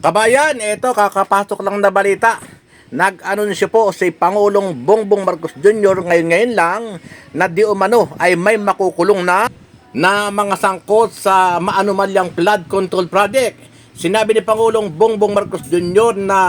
Kabayan, ito kakapasok lang na balita. Nag-anunsyo po si Pangulong Bongbong Marcos Jr. ngayon lang na di umano ay may makukulong na mga sangkot sa maanumalyang flood control project. Sinabi ni Pangulong Bongbong Marcos Jr. na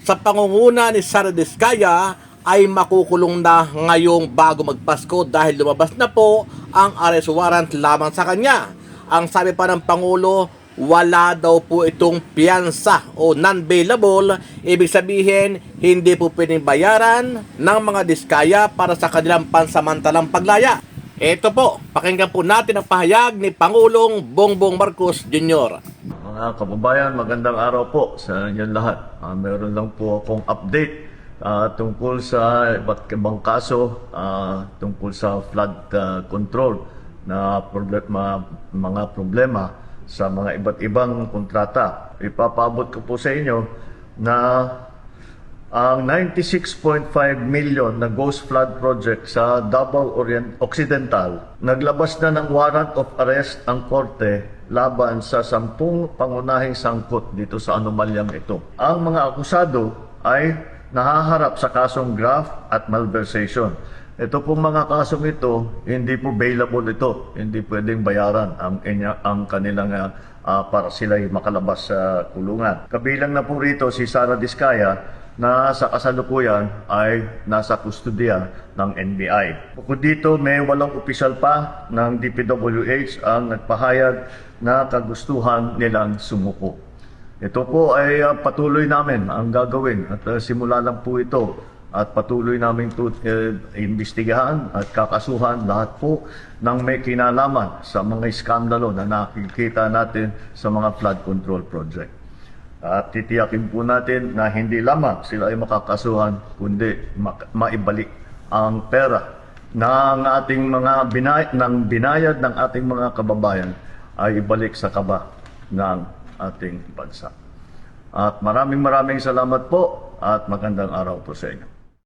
sa pangunguna ni Sara Diskaya ay makukulong na ngayong bago magpasko dahil lumabas na po ang arrest warrant lamang sa kanya. Ang sabi pa ng Pangulo, wala daw po itong piyansa o non-bailable. Ibig sabihin, hindi po pwedeng bayaran ng mga diskaya para sa kanilang pansamantalang paglaya. Ito po, pakinggan po natin ang pahayag ni Pangulong Bongbong Marcos Jr. Mga kababayan, magandang araw po sa inyong lahat. Meron lang po akong update tungkol sa iba't ibang kaso tungkol sa flood control na mga problema sa mga iba't ibang kontrata. Ipapaabot ko po sa inyo na ang 96.5 million na Ghost Flood Project sa Davao Occidental, naglabas na ng warrant of arrest ang korte laban sa 10 pangunahing sangkot dito sa anomalyang ito. Ang mga akusado ay nahaharap sa kasong graft at malversation. Ito pong mga kasong ito, hindi po bailable ito. Hindi pwedeng bayaran ang kanilang para sila'y makalabas sa kulungan. Kabilang na po rito si Sara Diskaya na sa kasalukuyan ay nasa kustodiya ng NBI. Bukod dito, may 8 opisyal pa ng DPWH ang nagpahayag na kagustuhan nilang sumuko. Ito po ay patuloy namin ang gagawin at simula lang po ito at patuloy namin imbestigahan at kakasuhan lahat po ng may kinalaman sa mga iskandalo na nakikita natin sa mga flood control project. At titiyakin po natin na hindi lamang sila ay makakasuhan, kundi maibalik ang pera ng ating mga binayad ng ating mga kababayan ay ibalik sa kaba ng ating bansa. At maraming salamat po at magandang araw po sa inyo.